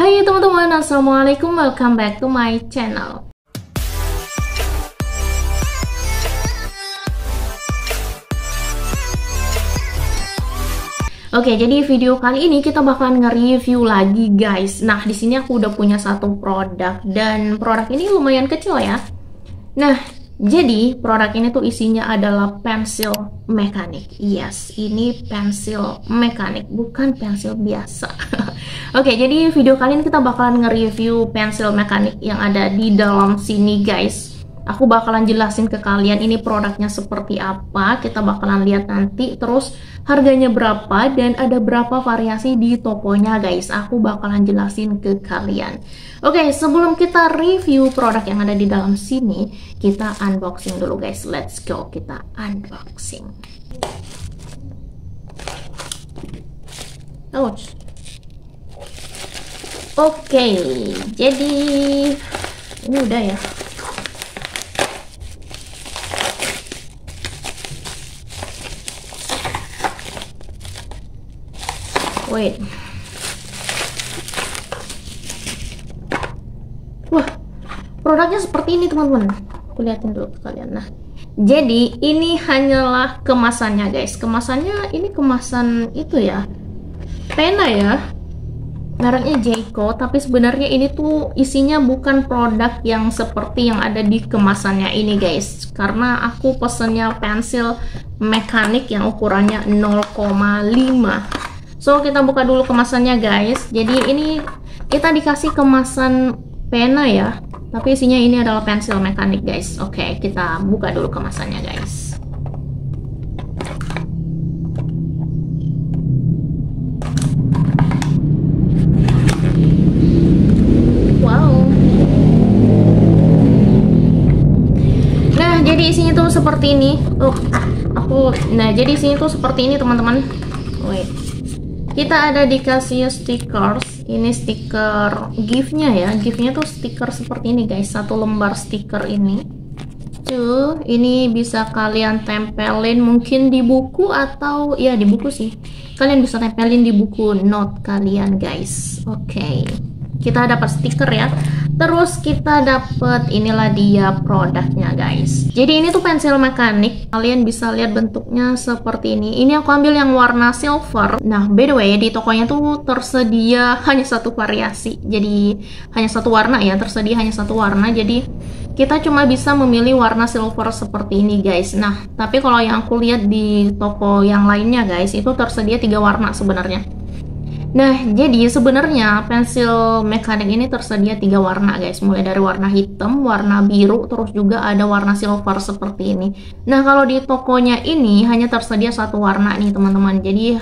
Hai teman-teman, assalamualaikum, welcome back to my channel. Oke, jadi video kali ini kita bakalan nge-review lagi guys. Nah, di sini aku udah punya satu produk dan produk ini lumayan kecil ya. Nah, jadi produk ini tuh isinya adalah pensil mekanik. Yes, ini pensil mekanik, bukan pensil biasa. Oke, jadi video kali ini kita bakalan nge-review pensil mekanik yang ada di dalam sini guys. Aku bakalan jelasin ke kalian ini produknya seperti apa, kita bakalan lihat nanti, terus harganya berapa dan ada berapa variasi di tokonya guys. Aku bakalan jelasin ke kalian. Oke, sebelum kita review produk yang ada di dalam sini, kita unboxing dulu guys. Let's go, kita unboxing. Ouch. Oke, jadi ini udah ya. Wait. Wah, produknya seperti ini teman-teman. Aku liatin dulu ke kalian. Nah, jadi ini hanyalah kemasannya guys. Kemasannya ini kemasan itu ya, pena ya. Mereknya Jayco, tapi sebenarnya ini tuh isinya bukan produk yang seperti yang ada di kemasannya ini guys. Karena aku pesennya pensil mekanik yang ukurannya 0,5. So, kita buka dulu kemasannya guys. Jadi ini kita dikasih kemasan pena ya, tapi isinya ini adalah pensil mekanik guys. Oke, kita buka dulu kemasannya guys. Wow. Nah, jadi isinya tuh seperti ini. Jadi isinya tuh seperti ini teman-teman. Wait. Kita ada dikasih stickers. Ini stiker gift-nya ya. Gift-nya tuh stiker seperti ini guys. Satu lembar stiker ini. Tuh, ini bisa kalian tempelin mungkin di buku atau ya di buku sih. Kalian bisa tempelin di buku note kalian guys. Oke. Kita dapat stiker ya. Terus kita dapat, inilah dia produknya guys. Jadi ini tuh pensil mekanik. Kalian bisa lihat bentuknya seperti ini. Ini aku ambil yang warna silver. Nah, by the way, di tokonya tuh tersedia hanya satu variasi. Jadi hanya satu warna ya, tersedia hanya satu warna. Jadi kita cuma bisa memilih warna silver seperti ini guys. Nah, tapi kalau yang aku lihat di toko yang lainnya guys, itu tersedia 3 warna sebenarnya. Nah, jadi sebenarnya pensil mekanik ini tersedia 3 warna guys, mulai dari warna hitam, warna biru, terus juga ada warna silver seperti ini. Nah, kalau di tokonya ini hanya tersedia satu warna nih teman-teman, jadi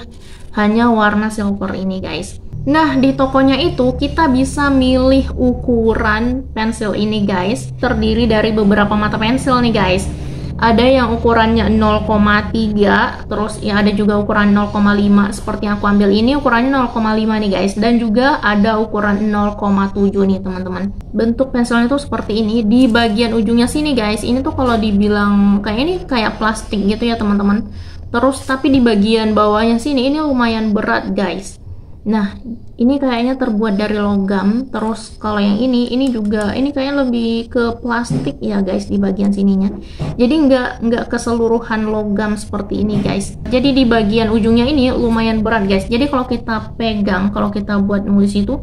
hanya warna silver ini guys. Nah, di tokonya itu kita bisa milih ukuran pensil ini guys, terdiri dari beberapa mata pensil nih guys. Ada yang ukurannya 0,3, terus ya ada juga ukuran 0,5 seperti yang aku ambil ini ukurannya 0,5 nih guys, dan juga ada ukuran 0,7 nih teman-teman. Bentuk pensilnya tuh seperti ini. Di bagian ujungnya sini guys, ini tuh kalau dibilang kayak ini kayak plastik gitu ya teman-teman. Terus tapi di bagian bawahnya sini ini lumayan berat guys. Nah, ini kayaknya terbuat dari logam. Terus kalau yang ini juga ini kayaknya lebih ke plastik ya guys di bagian sininya. Jadi nggak keseluruhan logam seperti ini guys. Jadi di bagian ujungnya ini lumayan berat guys. Jadi kalau kita pegang, kalau kita buat nulis itu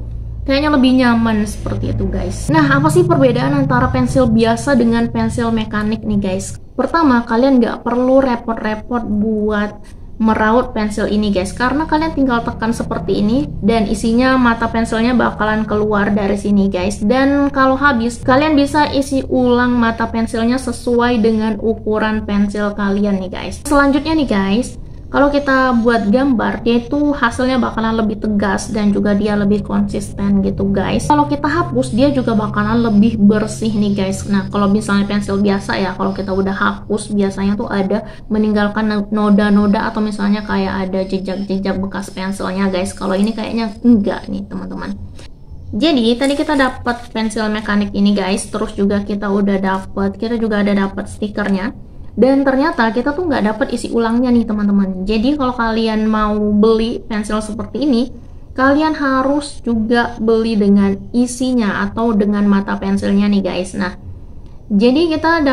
kayaknya lebih nyaman seperti itu guys. Nah, apa sih perbedaan antara pensil biasa dengan pensil mekanik nih guys? Pertama, kalian nggak perlu repot-repot buat meraut pensil ini guys, karena kalian tinggal tekan seperti ini dan isinya mata pensilnya bakalan keluar dari sini guys. Dan kalau habis, kalian bisa isi ulang mata pensilnya sesuai dengan ukuran pensil kalian nih guys. Selanjutnya nih guys, kalau kita buat gambar, dia itu hasilnya bakalan lebih tegas dan juga dia lebih konsisten gitu guys. Kalau kita hapus, dia juga bakalan lebih bersih nih guys. Nah, kalau misalnya pensil biasa ya, kalau kita udah hapus biasanya tuh ada meninggalkan noda-noda atau misalnya kayak ada jejak-jejak bekas pensilnya guys. Kalau ini kayaknya enggak nih teman-teman. Jadi tadi kita dapat pensil mekanik ini guys, terus juga kita juga ada dapat stikernya. Dan ternyata kita tuh nggak dapat isi ulangnya nih teman-teman. Jadi kalau kalian mau beli pensil seperti ini, kalian harus juga beli dengan isinya atau dengan mata pensilnya nih guys. Nah, jadi kita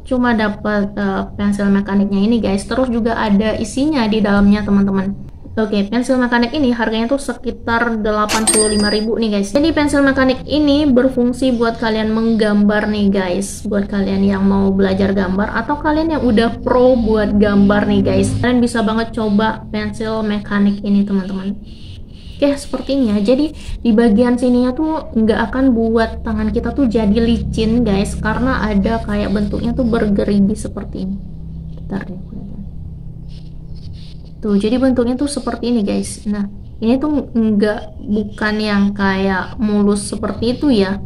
cuma dapat pensil mekaniknya ini guys, terus juga ada isinya di dalamnya teman-teman. Oke, pensil mekanik ini harganya tuh sekitar 85.000 nih guys. Jadi pensil mekanik ini berfungsi buat kalian menggambar nih guys. Buat kalian yang mau belajar gambar atau kalian yang udah pro buat gambar nih guys, kalian bisa banget coba pensil mekanik ini teman-teman. Oke, sepertinya. Jadi di bagian sininya tuh nggak akan buat tangan kita tuh jadi licin guys, karena ada kayak bentuknya tuh bergerigi seperti ini. Bentar deh. Tuh, jadi bentuknya tuh seperti ini guys. Nah, ini tuh bukan yang kayak mulus seperti itu ya.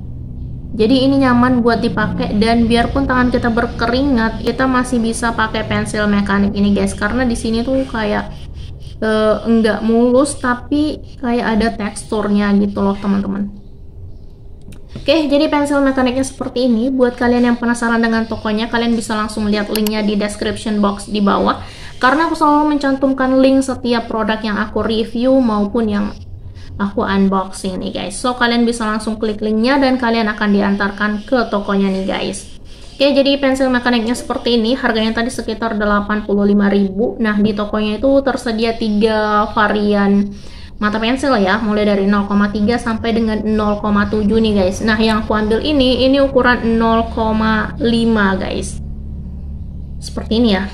Jadi ini nyaman buat dipakai, dan biarpun tangan kita berkeringat, kita masih bisa pakai pensil mekanik ini guys. Karena di sini tuh kayak enggak mulus, tapi kayak ada teksturnya gitu loh teman-teman. Oke, jadi pensil mekaniknya seperti ini. Buat kalian yang penasaran dengan tokonya, kalian bisa langsung lihat linknya di description box di bawah. Karena aku selalu mencantumkan link setiap produk yang aku review maupun yang aku unboxing nih guys. So, kalian bisa langsung klik linknya dan kalian akan diantarkan ke tokonya nih guys. Oke, jadi pensil mekaniknya seperti ini. Harganya tadi sekitar 85.000. Nah, di tokonya itu tersedia 3 varian mata pensil ya, mulai dari 0,3 sampai dengan 0,7 nih guys. Nah, yang aku ambil ini ukuran 0,5 guys. Seperti ini ya.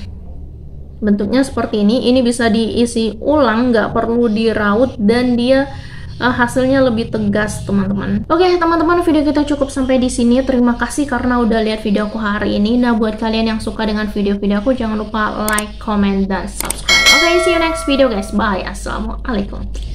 Bentuknya seperti ini bisa diisi ulang, nggak perlu diraut, dan dia hasilnya lebih tegas teman-teman. Oke teman-teman, video kita cukup sampai di sini. Terima kasih karena udah lihat video aku hari ini. Nah, buat kalian yang suka dengan video-video aku, jangan lupa like, comment, dan subscribe. Oke, see you next video guys. Bye. Assalamualaikum.